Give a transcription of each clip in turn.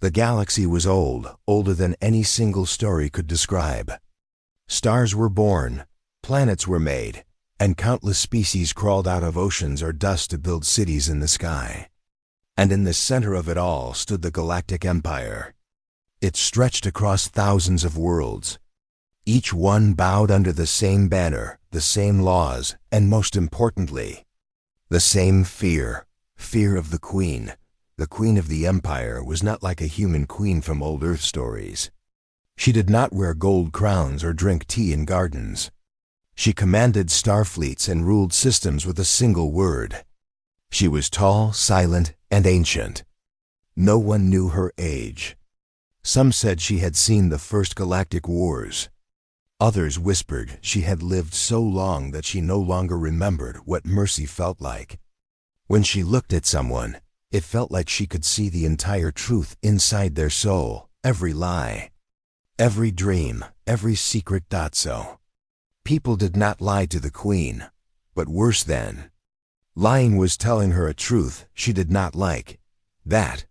The galaxy was old, older than any single story could describe. Stars were born, planets were made, and countless species crawled out of oceans or dust to build cities in the sky. And in the center of it all stood the Galactic Empire. It stretched across thousands of worlds. Each one bowed under the same banner, the same laws, and most importantly, the same fear. Fear of the Queen. The Queen of the Empire was not like a human queen from old Earth stories. She did not wear gold crowns or drink tea in gardens. She commanded starfleets and ruled systems with a single word. She was tall, silent, and ancient. No one knew her age. Some said she had seen the first galactic wars. Others whispered she had lived so long that she no longer remembered what mercy felt like. When she looked at someone, it felt like she could see the entire truth inside their soul, every lie, every dream, every secret. So people did not lie to the Queen, but worse than lying was telling her a truth she did not like. That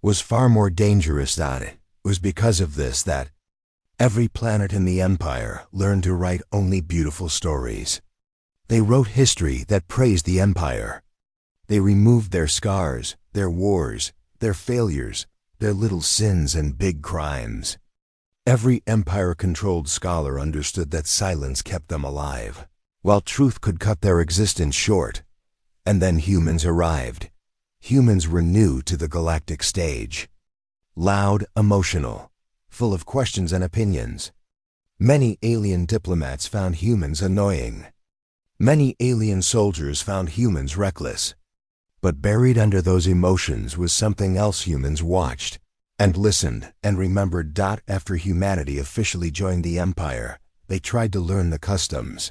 was far more dangerous. It was because of this that every planet in the Empire learned to write only beautiful stories. They wrote history that praised the Empire. They removed their scars, their wars, their failures, their little sins and big crimes. Every Empire-controlled scholar understood that silence kept them alive, while truth could cut their existence short. And then humans arrived. Humans were new to the galactic stage. Loud, emotional, full of questions and opinions. Many alien diplomats found humans annoying. Many alien soldiers found humans reckless. But buried under those emotions was something else. Humans watched and listened and remembered. After humanity officially joined the Empire, they tried to learn the customs.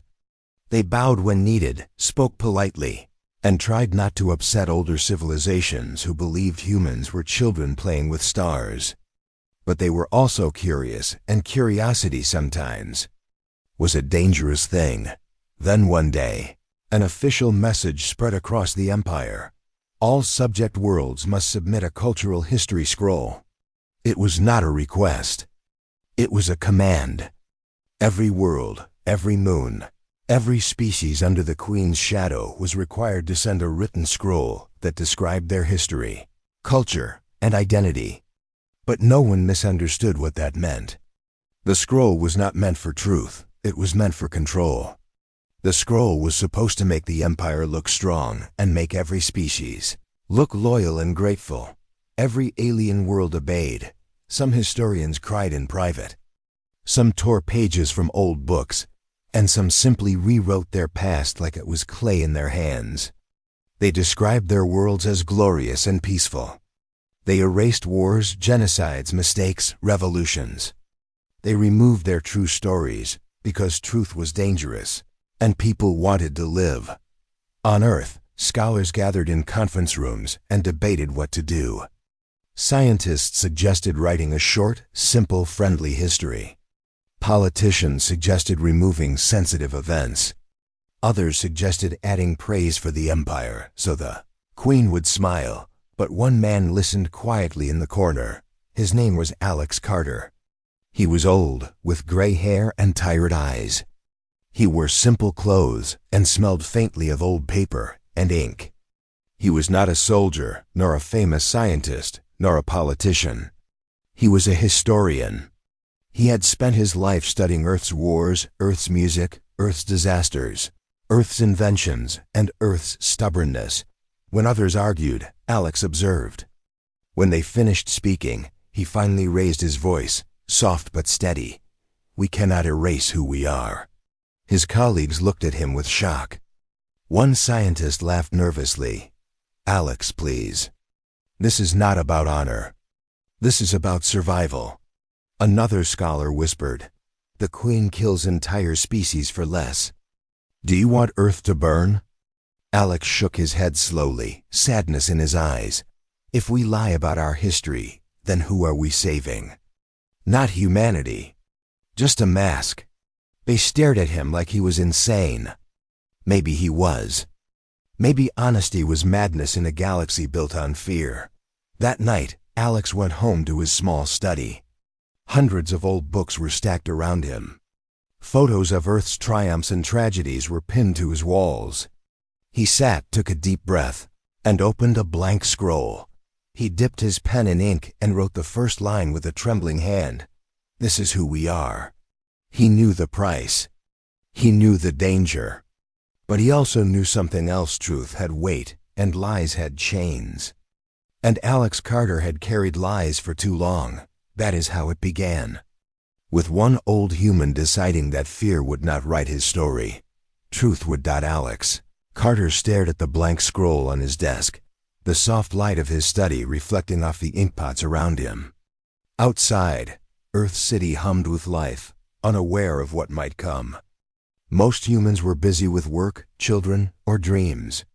They bowed when needed, spoke politely, and tried not to upset older civilizations who believed humans were children playing with stars. But they were also curious, and curiosity sometimes was a dangerous thing. Then one day, an official message spread across the Empire. All subject worlds must submit a cultural history scroll. It was not a request. It was a command. Every world, every moon, every species under the Queen's shadow was required to send a written scroll that described their history, culture, and identity. But no one misunderstood what that meant. The scroll was not meant for truth, it was meant for control. The scroll was supposed to make the Empire look strong and make every species look loyal and grateful. Every alien world obeyed. Some historians cried in private. Some tore pages from old books, and some simply rewrote their past like it was clay in their hands. They described their worlds as glorious and peaceful. They erased wars, genocides, mistakes, revolutions. They removed their true stories because truth was dangerous, and people wanted to live. On Earth, scholars gathered in conference rooms and debated what to do. Scientists suggested writing a short, simple, friendly history. Politicians suggested removing sensitive events. Others suggested adding praise for the Empire so the Queen would smile. But one man listened quietly in the corner. His name was Alex Carter. He was old, with gray hair and tired eyes. He wore simple clothes and smelled faintly of old paper and ink. He was not a soldier, nor a famous scientist, nor a politician. He was a historian. He had spent his life studying Earth's wars, Earth's music, Earth's disasters, Earth's inventions, and Earth's stubbornness. When others argued, Alex observed. When they finished speaking, he finally raised his voice, soft but steady. "We cannot erase who we are." His colleagues looked at him with shock. One scientist laughed nervously. "Alex, please. This is not about honor. This is about survival." Another scholar whispered, "The Queen kills entire species for less. Do you want Earth to burn?" Alex shook his head slowly, sadness in his eyes. "If we lie about our history, then who are we saving? Not humanity. Just a mask." They stared at him like he was insane. Maybe he was. Maybe honesty was madness in a galaxy built on fear. That night, Alex went home to his small study. Hundreds of old books were stacked around him. Photos of Earth's triumphs and tragedies were pinned to his walls. He sat, took a deep breath, and opened a blank scroll. He dipped his pen in ink and wrote the first line with a trembling hand. This is who we are. He knew the price. He knew the danger. But he also knew something else. Truth had weight, and lies had chains. And Alex Carter had carried lies for too long. That is how it began. With one old human deciding that fear would not write his story. Truth would. Alex Carter stared at the blank scroll on his desk, the soft light of his study reflecting off the inkpots around him. Outside, Earth City hummed with life, unaware of what might come. Most humans were busy with work, children, or dreams.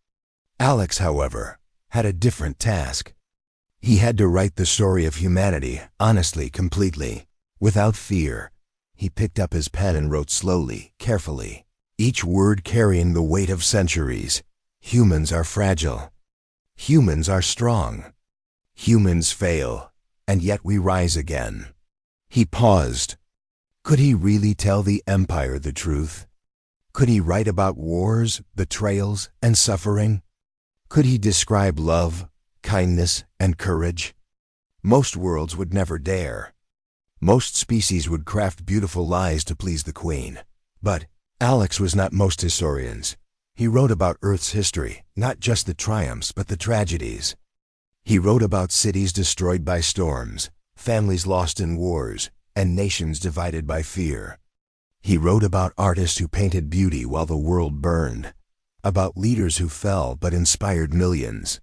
Alex, however, had a different task. He had to write the story of humanity, honestly, completely, without fear. He picked up his pen and wrote slowly, carefully, each word carrying the weight of centuries. Humans are fragile. Humans are strong. Humans fail, and yet we rise again. He paused. Could he really tell the Empire the truth? Could he write about wars, betrayals, and suffering? Could he describe love, kindness, and courage? Most worlds would never dare. Most species would craft beautiful lies to please the Queen. But Alex was not most historians. He wrote about Earth's history, not just the triumphs but the tragedies. He wrote about cities destroyed by storms, families lost in wars, and nations divided by fear. He wrote about artists who painted beauty while the world burned, about leaders who fell but inspired millions.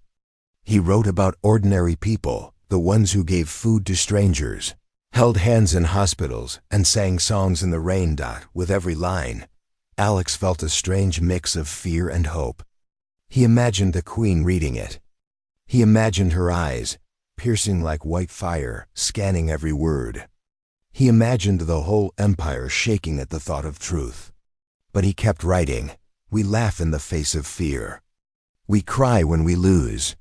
He wrote about ordinary people, the ones who gave food to strangers, held hands in hospitals, and sang songs in the rain. With every line, Alex felt a strange mix of fear and hope. He imagined the Queen reading it. He imagined her eyes, piercing like white fire, scanning every word. He imagined the whole empire shaking at the thought of truth. But he kept writing. We laugh in the face of fear. We cry when we lose.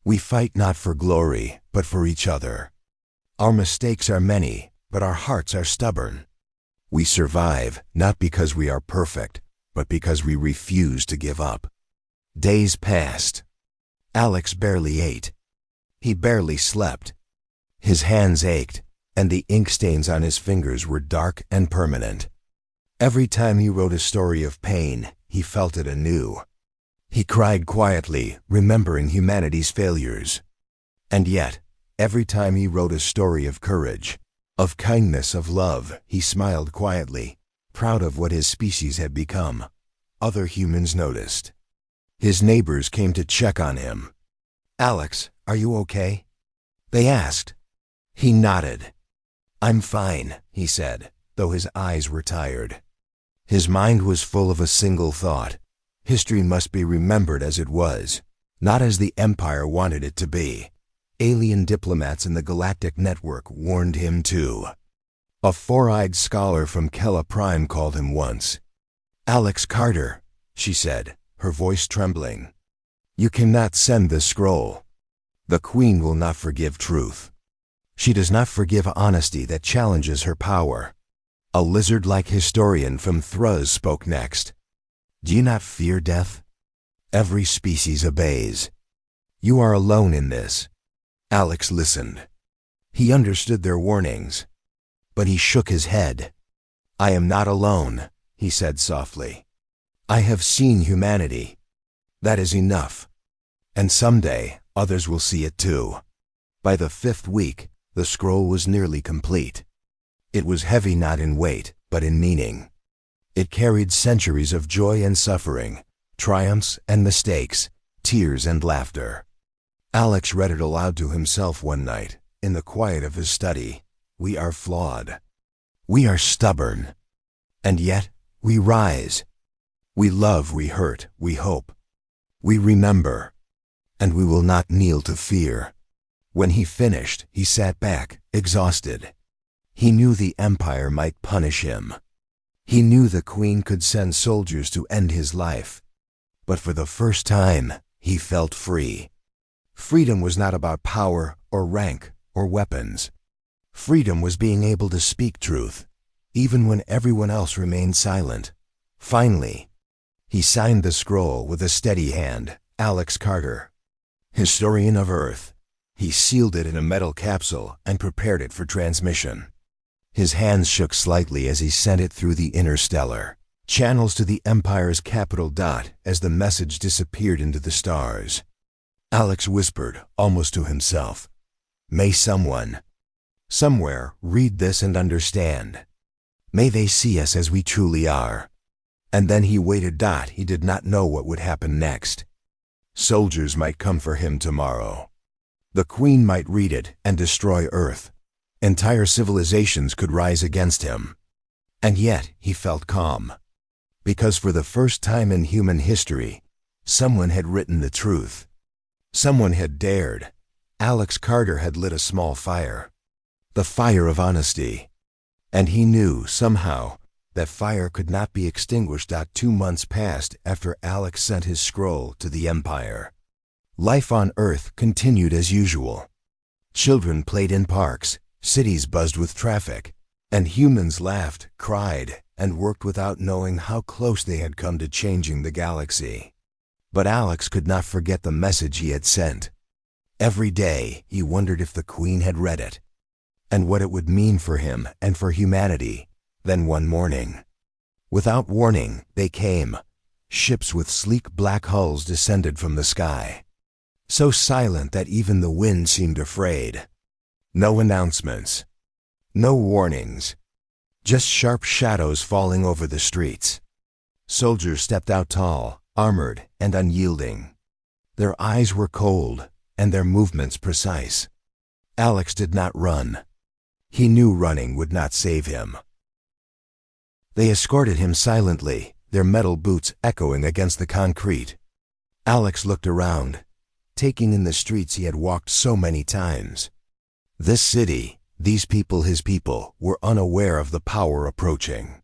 We fight not for glory, but for each other. Our mistakes are many, but our hearts are stubborn. We survive, not because we are perfect, but because we refuse to give up. Days passed. Alex barely ate. He barely slept. His hands ached, and the ink stains on his fingers were dark and permanent. Every time he wrote a story of pain, he felt it anew. He cried quietly, remembering humanity's failures. And yet, every time he wrote a story of courage, of kindness, of love, he smiled quietly, proud of what his species had become. Other humans noticed. His neighbors came to check on him. "Alex, are you okay?" they asked. He nodded. "I'm fine," he said, though his eyes were tired. His mind was full of a single thought. History must be remembered as it was, not as the Empire wanted it to be. Alien diplomats in the Galactic Network warned him too. A four-eyed scholar from Kella Prime called him once. "Alex Carter," she said, her voice trembling. "You cannot send this scroll. The Queen will not forgive truth. She does not forgive honesty that challenges her power." A lizard-like historian from Thruz spoke next. "Do you not fear death? Every species obeys. You are alone in this." Alex listened. He understood their warnings, but he shook his head. "I am not alone," he said softly. "I have seen humanity. That is enough. And someday, others will see it too." By the 5th week, the scroll was nearly complete. It was heavy not in weight, but in meaning. It carried centuries of joy and suffering, triumphs and mistakes, tears and laughter. Alex read it aloud to himself one night, in the quiet of his study. We are flawed. We are stubborn. And yet, we rise. We love, we hurt, we hope. We remember. And we will not kneel to fear. When he finished, he sat back, exhausted. He knew the Empire might punish him. He knew the Queen could send soldiers to end his life. But for the first time, he felt free. Freedom was not about power or rank, or weapons. Freedom was being able to speak truth, even when everyone else remained silent. Finally, he signed the scroll with a steady hand, Alex Carter, Historian of Earth. He sealed it in a metal capsule and prepared it for transmission. His hands shook slightly as he sent it through the interstellar channels to the Empire's capital. As the message disappeared into the stars, Alex whispered, almost to himself, "May someone, somewhere, read this and understand. May they see us as we truly are." And then he waited. He did not know what would happen next. Soldiers might come for him tomorrow. The Queen might read it and destroy Earth. Entire civilizations could rise against him. And yet he felt calm. Because for the first time in human history, someone had written the truth. Someone had dared. Alex Carter had lit a small fire. The fire of honesty. And he knew, somehow, that fire could not be extinguished. 2 months passed after Alex sent his scroll to the Empire. Life on Earth continued as usual. Children played in parks, cities buzzed with traffic, and humans laughed, cried, and worked without knowing how close they had come to changing the galaxy. But Alex could not forget the message he had sent. Every day, he wondered if the Queen had read it, and what it would mean for him and for humanity. Then one morning, without warning, they came. Ships with sleek black hulls descended from the sky, so silent that even the wind seemed afraid. No announcements, no warnings, just sharp shadows falling over the streets. Soldiers stepped out tall, armored, and unyielding. Their eyes were cold, and their movements precise. Alex did not run. He knew running would not save him. They escorted him silently, their metal boots echoing against the concrete. Alex looked around, taking in the streets he had walked so many times. This city, these people, his people, were unaware of the power approaching.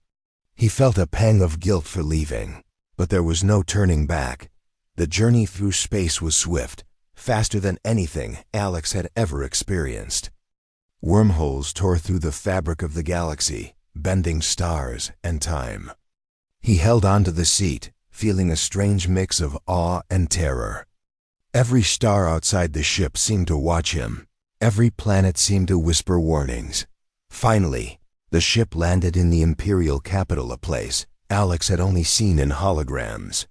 He felt a pang of guilt for leaving, but there was no turning back. The journey through space was swift, faster than anything Alex had ever experienced. Wormholes tore through the fabric of the galaxy, bending stars and time. He held onto the seat, feeling a strange mix of awe and terror. Every star outside the ship seemed to watch him. Every planet seemed to whisper warnings. Finally, the ship landed in the Imperial capital, a place Alex had only seen in holograms.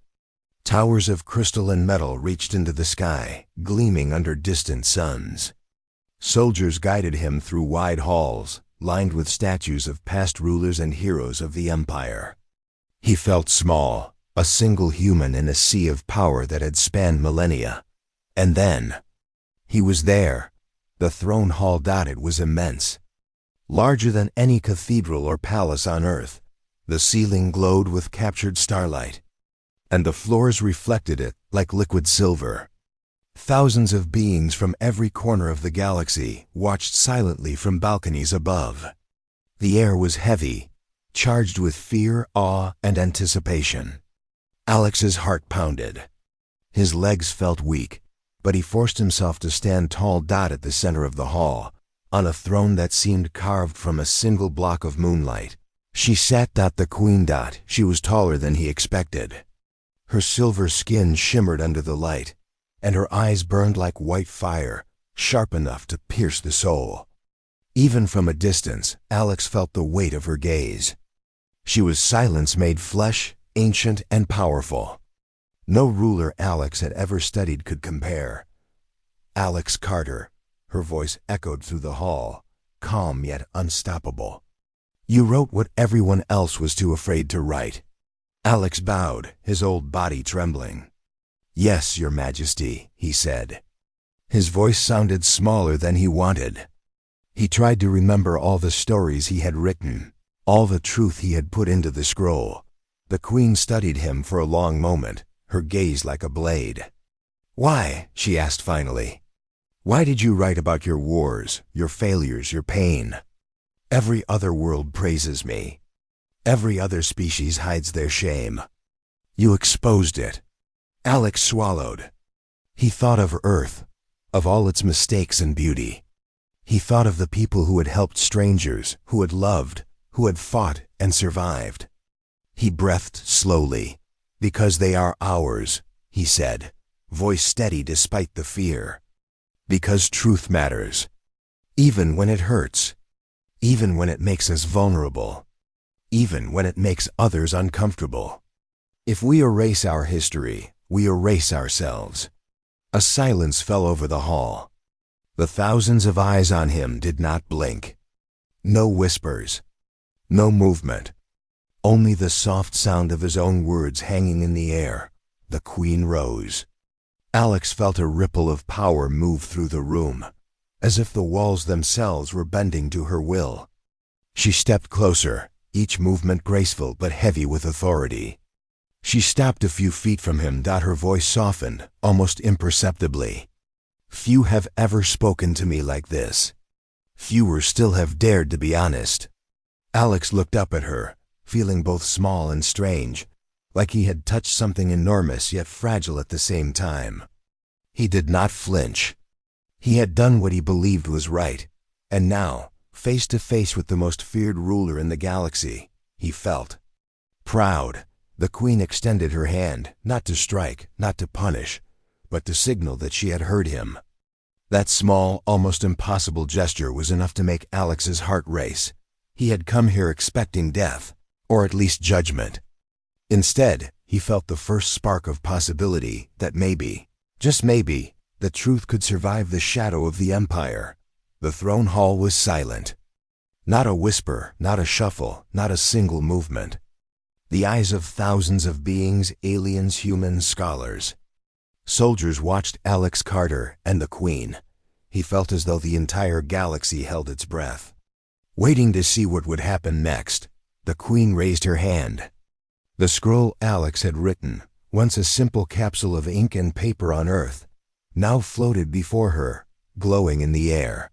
Towers of crystal and metal reached into the sky, gleaming under distant suns. Soldiers guided him through wide halls, lined with statues of past rulers and heroes of the Empire. He felt small, a single human in a sea of power that had spanned millennia. And then, he was there. The throne hall. It was immense. Larger than any cathedral or palace on Earth. The ceiling glowed with captured starlight, and the floors reflected it like liquid silver. Thousands of beings from every corner of the galaxy watched silently from balconies above. The air was heavy, charged with fear, awe, and anticipation. Alex's heart pounded. His legs felt weak, but he forced himself to stand tall. At the center of the hall, on a throne that seemed carved from a single block of moonlight, she sat. The Queen. She was taller than he expected. Her silver skin shimmered under the light, and her eyes burned like white fire, sharp enough to pierce the soul. Even from a distance, Alex felt the weight of her gaze. She was silence made flesh, ancient and powerful. No ruler Alex had ever studied could compare. Alex Carter, her voice echoed through the hall, calm yet unstoppable. You wrote what everyone else was too afraid to write. Alex bowed, his old body trembling. Yes, Your Majesty, he said. His voice sounded smaller than he wanted. He tried to remember all the stories he had written, all the truth he had put into the scroll. The Queen studied him for a long moment, her gaze like a blade. Why? She asked finally. Why did you write about your wars, your failures, your pain? Every other world praises me. Every other species hides their shame. You exposed it. Alex swallowed. He thought of Earth, of all its mistakes and beauty. He thought of the people who had helped strangers, who had loved, who had fought and survived. He breathed slowly. "Because they are ours," he said, voice steady despite the fear. "Because truth matters. Even when it hurts. Even when it makes us vulnerable. Even when it makes others uncomfortable. If we erase our history, we erase ourselves." A silence fell over the hall. The thousands of eyes on him did not blink. No whispers. No movement. Only the soft sound of his own words hanging in the air. The Queen rose. Alex felt a ripple of power move through the room, as if the walls themselves were bending to her will. She stepped closer, each movement graceful but heavy with authority. She stopped a few feet from him. Her voice softened, almost imperceptibly. "Few have ever spoken to me like this. Fewer still have dared to be honest." Alex looked up at her, feeling both small and strange, like he had touched something enormous yet fragile at the same time. He did not flinch. He had done what he believed was right, and now, face to face with the most feared ruler in the galaxy, he felt proud. The Queen extended her hand, not to strike, not to punish, but to signal that she had heard him. That small, almost impossible gesture was enough to make Alex's heart race. He had come here expecting death, or at least judgment. Instead, he felt the first spark of possibility that maybe, just maybe, the truth could survive the shadow of the Empire. The throne hall was silent. Not a whisper, not a shuffle, not a single movement. The eyes of thousands of beings, aliens, humans, scholars. Soldiers watched Alex Carter and the Queen. He felt as though the entire galaxy held its breath, waiting to see what would happen next. The Queen raised her hand. The scroll Alex had written, once a simple capsule of ink and paper on Earth, now floated before her, glowing in the air.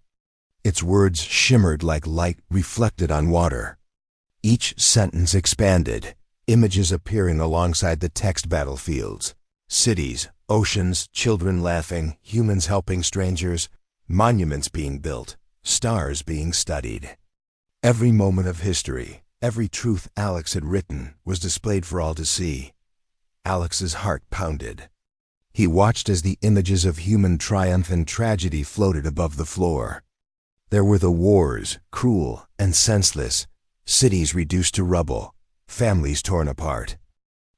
Its words shimmered like light reflected on water. Each sentence expanded, images appearing alongside the text: battlefields, cities, oceans, children laughing, humans helping strangers, monuments being built, stars being studied. Every moment of history, every truth Alex had written, was displayed for all to see. Alex's heart pounded. He watched as the images of human triumph and tragedy floated above the floor. There were the wars, cruel and senseless, cities reduced to rubble, families torn apart.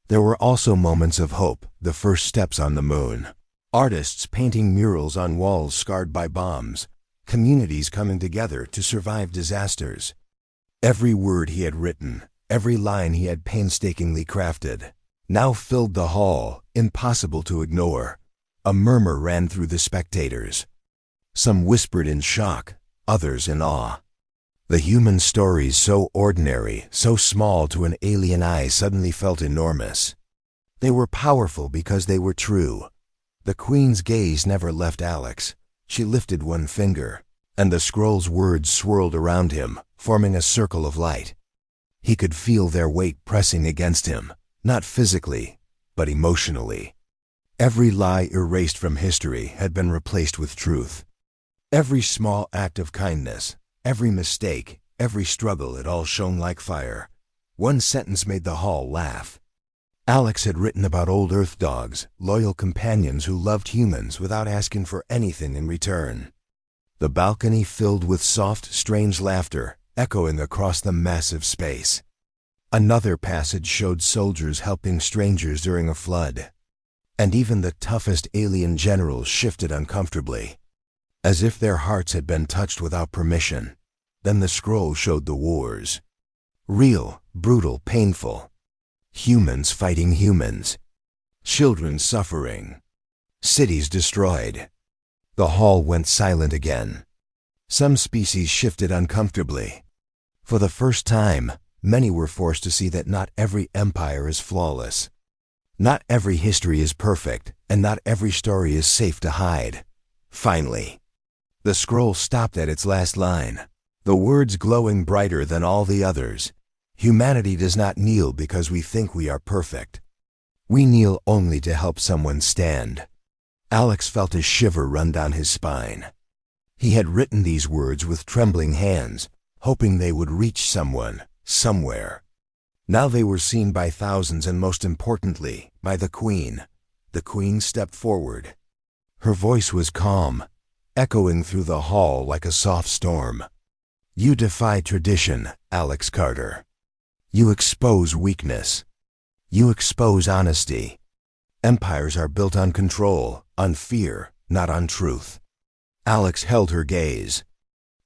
There were also moments of hope, the first steps on the moon, artists painting murals on walls scarred by bombs, communities coming together to survive disasters. Every word he had written, every line he had painstakingly crafted, now filled the hall, impossible to ignore. A murmur ran through the spectators. Some whispered in shock, others in awe. The human stories, so ordinary, so small to an alien eye, suddenly felt enormous. They were powerful because they were true. The Queen's gaze never left Alex. She lifted one finger, and the scroll's words swirled around him, forming a circle of light. He could feel their weight pressing against him, not physically, but emotionally. Every lie erased from history had been replaced with truth. Every small act of kindness, every mistake, every struggle, it all shone like fire. One sentence made the hall laugh. Alex had written about old Earth dogs, loyal companions who loved humans without asking for anything in return. The balcony filled with soft, strange laughter, echoing across the massive space. Another passage showed soldiers helping strangers during a flood. And even the toughest alien generals shifted uncomfortably, as if their hearts had been touched without permission. Then the scroll showed the wars. Real, brutal, painful. Humans fighting humans. Children suffering. Cities destroyed. The hall went silent again. Some species shifted uncomfortably. For the first time, many were forced to see that not every empire is flawless. Not every history is perfect, and not every story is safe to hide. Finally, the scroll stopped at its last line, the words glowing brighter than all the others. Humanity does not kneel because we think we are perfect. We kneel only to help someone stand. Alex felt a shiver run down his spine. He had written these words with trembling hands, hoping they would reach someone, somewhere. Now they were seen by thousands and, most importantly, by the Queen. The Queen stepped forward. Her voice was calm, echoing through the hall like a soft storm. "You defy tradition, Alex Carter. You expose weakness. You expose honesty. Empires are built on control, on fear, not on truth." Alex held her gaze.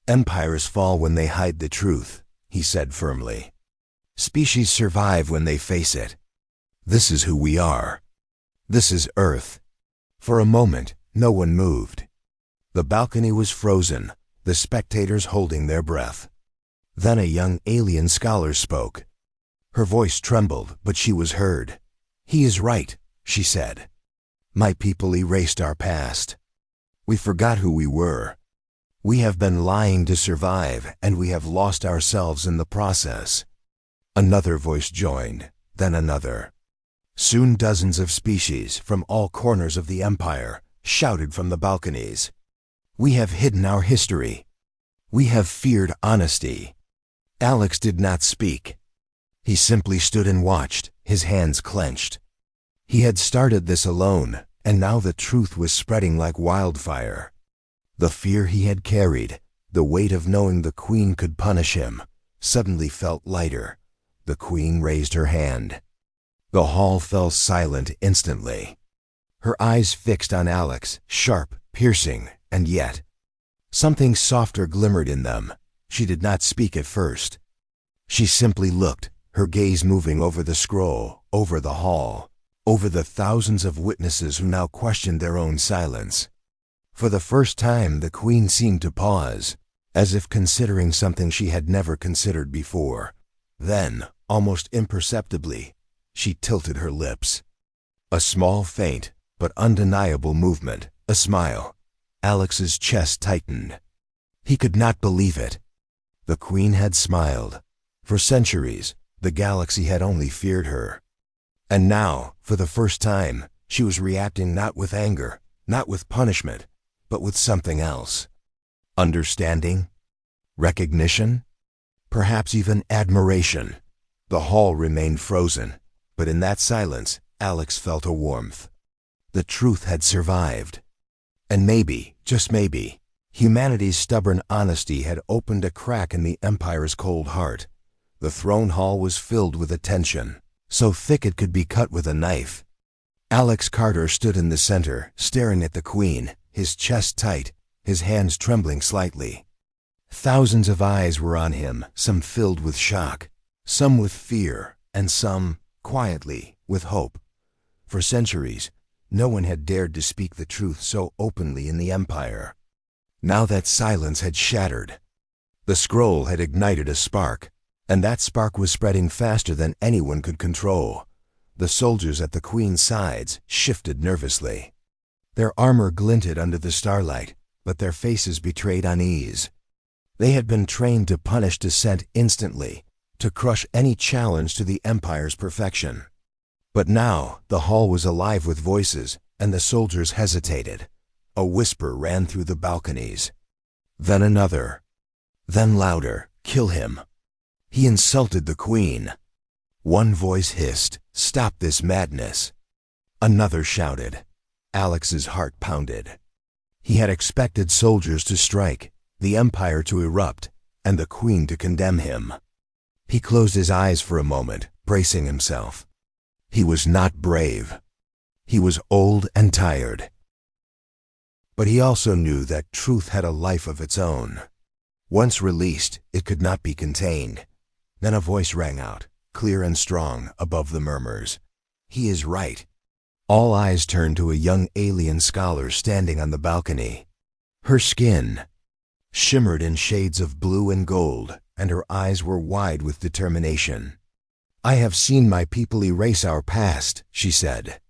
"Empires fall when they hide the truth," he said firmly. "Species survive when they face it. This is who we are. This is Earth." For a moment, no one moved. The balcony was frozen, the spectators holding their breath. Then a young alien scholar spoke. Her voice trembled, but she was heard. "He is right," she said. "My people erased our past. We forgot who we were. We have been lying to survive, and we have lost ourselves in the process." Another voice joined, then another. Soon dozens of species from all corners of the empire shouted from the balconies. "We have hidden our history. We have feared honesty." Alex did not speak. He simply stood and watched, his hands clenched. He had started this alone, and now the truth was spreading like wildfire. The fear he had carried, the weight of knowing the Queen could punish him, suddenly felt lighter. The Queen raised her hand. The hall fell silent instantly. Her eyes fixed on Alex, sharp, piercing, and yet something softer glimmered in them. She did not speak at first. She simply looked, her gaze moving over the scroll, over the hall, over the thousands of witnesses who now questioned their own silence. For the first time, the Queen seemed to pause, as if considering something she had never considered before. Then, almost imperceptibly, she tilted her lips. A small, faint, but undeniable movement, a smile. Alex's chest tightened. He could not believe it. The Queen had smiled. For centuries, the galaxy had only feared her. And now, for the first time, she was reacting not with anger, not with punishment, but with something else. Understanding? Recognition? Perhaps even admiration. The hall remained frozen, but in that silence, Alex felt a warmth. The truth had survived. And maybe, just maybe, humanity's stubborn honesty had opened a crack in the Empire's cold heart. The throne hall was filled with attention, so thick it could be cut with a knife. Alex Carter stood in the center, staring at the Queen, his chest tight, his hands trembling slightly. Thousands of eyes were on him, some filled with shock, some with fear, and some, quietly, with hope. For centuries, no one had dared to speak the truth so openly in the Empire. Now that silence had shattered. The scroll had ignited a spark, and that spark was spreading faster than anyone could control. The soldiers at the Queen's sides shifted nervously. Their armor glinted under the starlight, but their faces betrayed unease. They had been trained to punish dissent instantly, to crush any challenge to the Empire's perfection. But now the hall was alive with voices, and the soldiers hesitated. A whisper ran through the balconies. Then another. Then louder, "Kill him. He insulted the Queen." One voice hissed, "Stop this madness." Another shouted. Alex's heart pounded. He had expected soldiers to strike, the Empire to erupt, and the Queen to condemn him. He closed his eyes for a moment, bracing himself. He was not brave. He was old and tired. But he also knew that truth had a life of its own. Once released, it could not be contained. Then a voice rang out, clear and strong, above the murmurs. "He is right." All eyes turned to a young alien scholar standing on the balcony. Her skin shimmered in shades of blue and gold, and her eyes were wide with determination. "I have seen my people erase our past," she said.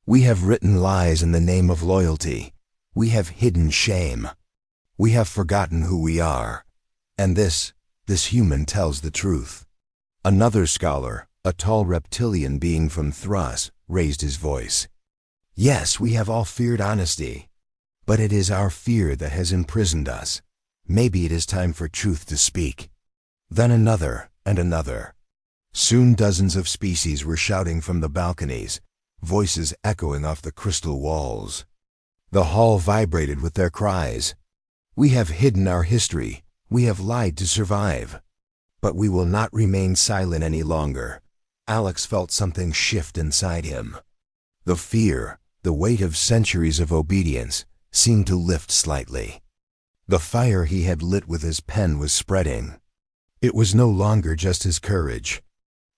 "We have written lies in the name of loyalty. We have hidden shame. We have forgotten who we are. And this human tells the truth." Another scholar, a tall reptilian being from Thras, raised his voice. Yes, we have all feared honesty, but it is our fear that has imprisoned us. Maybe it is time for truth to speak. Then another and another. Soon dozens of species were shouting from the balconies, voices echoing off the crystal walls. The hall vibrated with their cries. We have hidden our history. We have lied to survive. But we will not remain silent any longer. Alex felt something shift inside him. The fear, the weight of centuries of obedience, seemed to lift slightly. The fire he had lit with his pen was spreading. It was no longer just his courage.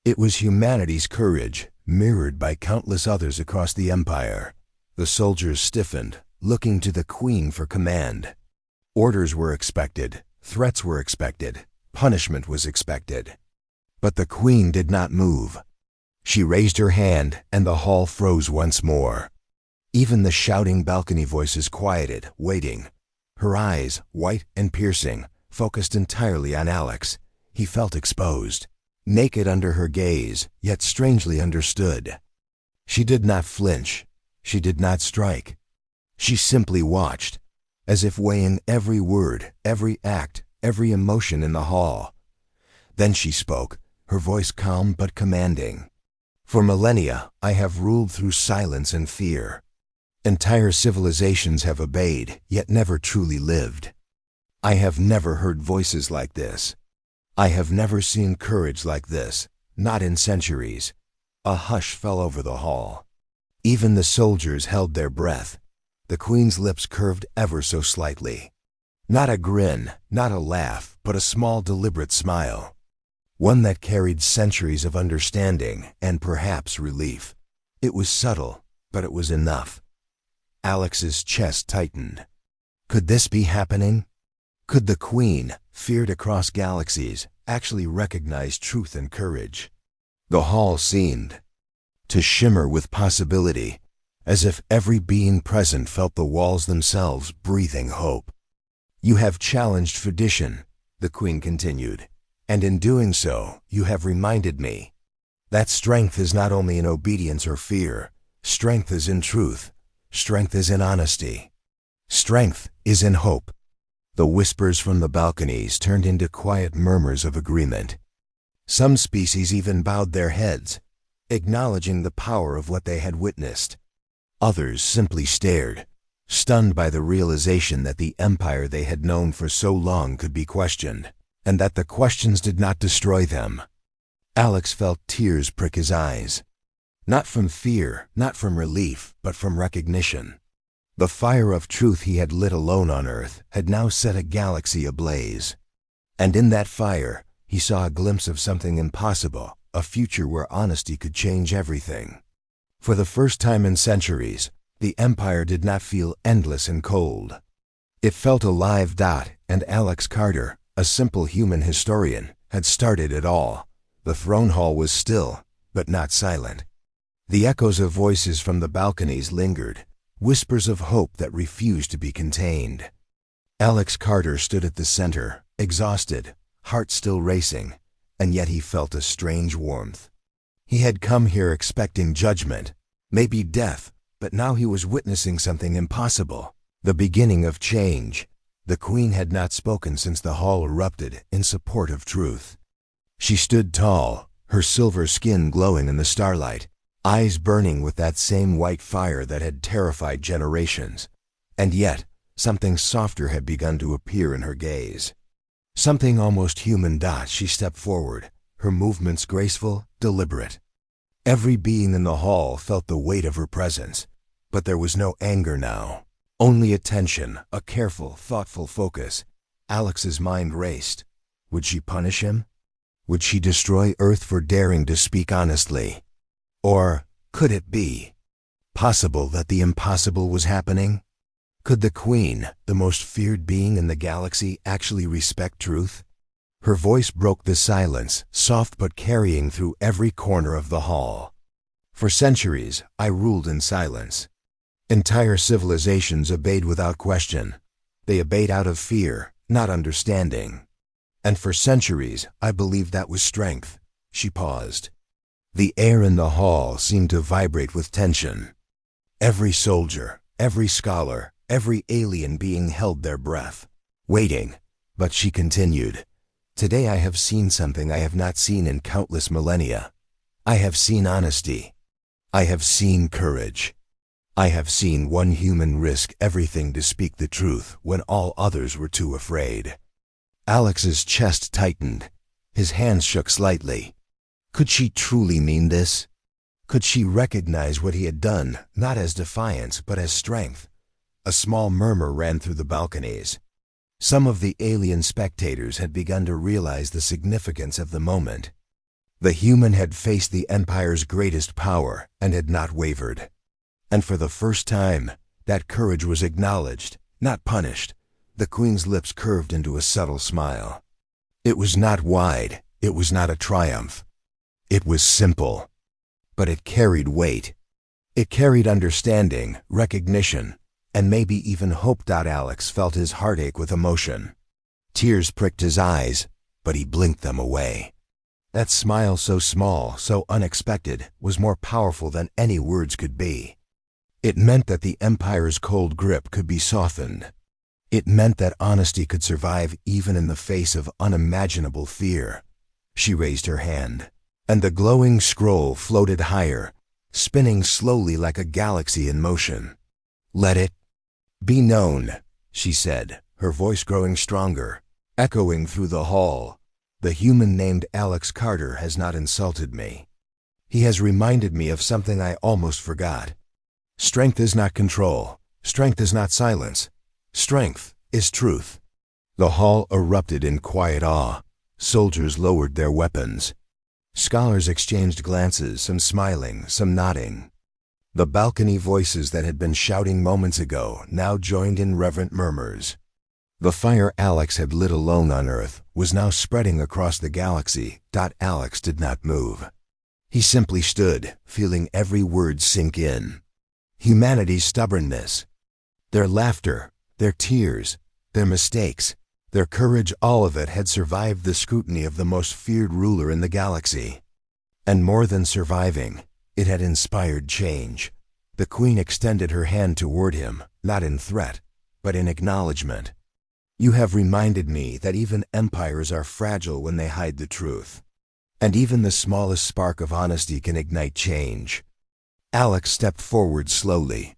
It was humanity's courage, mirrored by countless others across the empire. The soldiers stiffened, looking to the Queen for command. Orders were expected, threats were expected, punishment was expected. But the Queen did not move. She raised her hand, and the hall froze once more. Even the shouting balcony voices quieted, waiting. Her eyes, white and piercing, focused entirely on Alex. He felt exposed, naked under her gaze, yet strangely understood. She did not flinch. She did not strike. She simply watched, as if weighing every word, every act, every emotion in the hall. Then she spoke, her voice calm but commanding. For millennia, I have ruled through silence and fear. Entire civilizations have obeyed, yet never truly lived. I have never heard voices like this. I have never seen courage like this, not in centuries. A hush fell over the hall. Even the soldiers held their breath. The Queen's lips curved ever so slightly. Not a grin, not a laugh, but a small deliberate smile. One that carried centuries of understanding and perhaps relief. It was subtle, but it was enough. Alex's chest tightened. Could this be happening? Could the Queen, feared across galaxies, actually recognize truth and courage? The hall seemed to shimmer with possibility, as if every being present felt the walls themselves breathing hope. You have challenged tradition, the Queen continued, and in doing so, you have reminded me that strength is not only in obedience or fear. Strength is in truth. Strength is in honesty. Strength is in hope. The whispers from the balconies turned into quiet murmurs of agreement. Some species even bowed their heads, acknowledging the power of what they had witnessed. Others simply stared, stunned by the realization that the empire they had known for so long could be questioned, and that the questions did not destroy them. Alex felt tears prick his eyes. Not from fear, not from relief, but from recognition. The fire of truth he had lit alone on Earth had now set a galaxy ablaze. And in that fire, he saw a glimpse of something impossible, a future where honesty could change everything. For the first time in centuries, the Empire did not feel endless and cold. It felt alive. And Alex Carter, a simple human historian, had started it all. The throne hall was still, but not silent. The echoes of voices from the balconies lingered, whispers of hope that refused to be contained. Alex Carter stood at the center, exhausted, heart still racing, and yet he felt a strange warmth. He had come here expecting judgment, maybe death, but now he was witnessing something impossible, the beginning of change. The Queen had not spoken since the hall erupted in support of truth. She stood tall, her silver skin glowing in the starlight, eyes burning with that same white fire that had terrified generations. And yet, something softer had begun to appear in her gaze. Something almost human. She stepped forward, her movements graceful, deliberate. Every being in the hall felt the weight of her presence, but there was no anger now. Only attention, a careful, thoughtful focus. Alex's mind raced. Would she punish him? Would she destroy Earth for daring to speak honestly? Or could it be possible that the impossible was happening? Could the Queen, the most feared being in the galaxy, actually respect truth? Her voice broke the silence, soft but carrying through every corner of the hall. For centuries, I ruled in silence. Entire civilizations obeyed without question. They obeyed out of fear, not understanding. And for centuries, I believed that was strength. She paused. The air in the hall seemed to vibrate with tension. Every soldier, every scholar, every alien being held their breath, waiting. But she continued, "Today I have seen something I have not seen in countless millennia. I have seen honesty. I have seen courage. I have seen one human risk everything to speak the truth when all others were too afraid." Alex's chest tightened. His hands shook slightly. Could she truly mean this? Could she recognize what he had done, not as defiance, but as strength? A small murmur ran through the balconies. Some of the alien spectators had begun to realize the significance of the moment. The human had faced the Empire's greatest power and had not wavered. And for the first time, that courage was acknowledged, not punished. The Queen's lips curved into a subtle smile. It was not wide, it was not a triumph. It was simple. But it carried weight. It carried understanding, recognition, and maybe even hope. Alex felt his heart ache with emotion. Tears pricked his eyes, but he blinked them away. That smile, so small, so unexpected, was more powerful than any words could be. It meant that the Empire's cold grip could be softened. It meant that honesty could survive even in the face of unimaginable fear. She raised her hand, and the glowing scroll floated higher, spinning slowly like a galaxy in motion. "Let it be known," she said, her voice growing stronger, echoing through the hall. "The human named Alex Carter has not insulted me. He has reminded me of something I almost forgot. Strength is not control. Strength is not silence. Strength is truth." The hall erupted in quiet awe. Soldiers lowered their weapons. Scholars exchanged glances, some smiling, some nodding. The balcony voices that had been shouting moments ago now joined in reverent murmurs. The fire Alex had lit alone on Earth was now spreading across the galaxy. Alex did not move. He simply stood, feeling every word sink in. Humanity's stubbornness, their laughter, their tears, their mistakes, their courage, all of it had survived the scrutiny of the most feared ruler in the galaxy. And more than surviving, it had inspired change. The Queen extended her hand toward him, not in threat, but in acknowledgement. "You have reminded me that even empires are fragile when they hide the truth. And even the smallest spark of honesty can ignite change." Alex stepped forward slowly.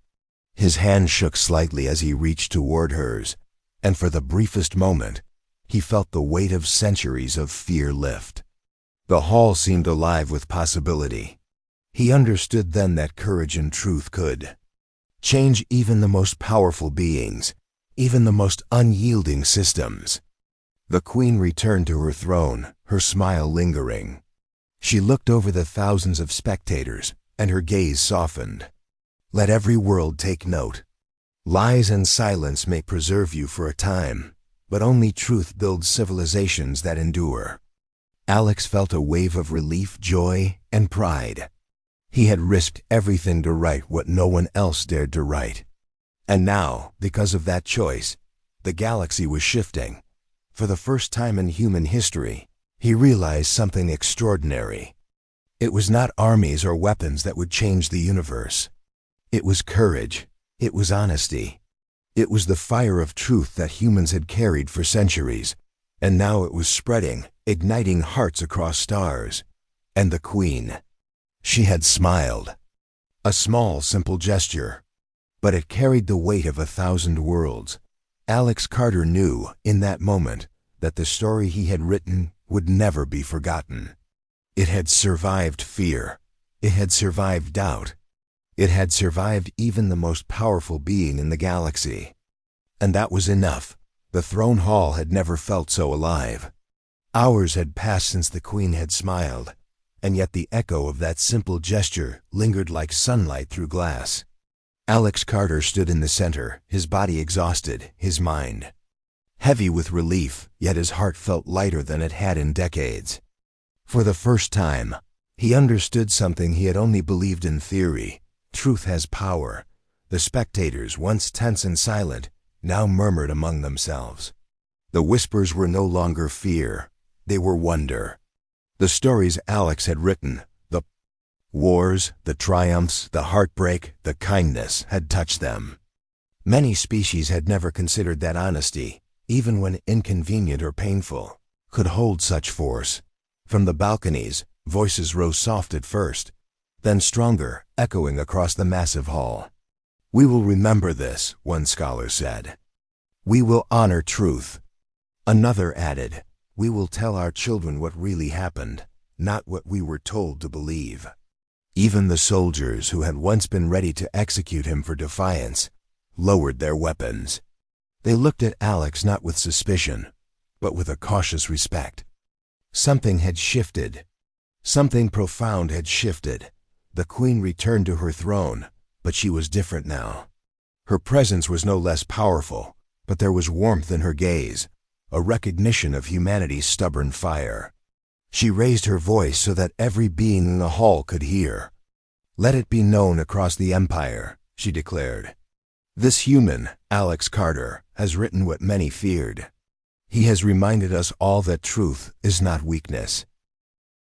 His hand shook slightly as he reached toward hers, and for the briefest moment, he felt the weight of centuries of fear lift. The hall seemed alive with possibility. He understood then that courage and truth could change even the most powerful beings, even the most unyielding systems. The Queen returned to her throne, her smile lingering. She looked over the thousands of spectators, and her gaze softened. "Let every world take note. Lies and silence may preserve you for a time, but only truth builds civilizations that endure." Alex felt a wave of relief, joy, and pride. He had risked everything to write what no one else dared to write. And now, because of that choice, the galaxy was shifting. For the first time in human history, he realized something extraordinary. It was not armies or weapons that would change the universe. It was courage. It was honesty. It was the fire of truth that humans had carried for centuries, and now it was spreading, igniting hearts across stars. And the Queen, she had smiled. A small, simple gesture, but it carried the weight of 1,000 worlds. Alex Carter knew, in that moment, that the story he had written would never be forgotten. It had survived fear. It had survived doubt. It had survived even the most powerful being in the galaxy. And that was enough. The throne hall had never felt so alive. Hours had passed since the Queen had smiled, and yet the echo of that simple gesture lingered like sunlight through glass. Alex Carter stood in the center, his body exhausted, his mind heavy with relief, yet his heart felt lighter than it had in decades. For the first time, he understood something he had only believed in theory. Truth has power. The spectators, once tense and silent, now murmured among themselves. The whispers were no longer fear. They were wonder. The stories Alex had written, the Wars, the triumphs, the heartbreak, the kindness had touched them. Many species had never considered that honesty, even when inconvenient or painful, could hold such force. From the balconies, voices rose soft at first, then stronger, echoing across the massive hall. "We will remember this," one scholar said. "We will honor truth." Another added, "We will tell our children what really happened, not what we were told to believe." Even the soldiers who had once been ready to execute him for defiance lowered their weapons. They looked at Alex not with suspicion, but with a cautious respect. Something had shifted. Something profound had shifted. The queen returned to her throne, but she was different now. Her presence was no less powerful, but there was warmth in her gaze, a recognition of humanity's stubborn fire. She raised her voice so that every being in the hall could hear. "Let it be known across the empire," she declared. "This human, Alex Carter, has written what many feared. He has reminded us all that truth is not weakness.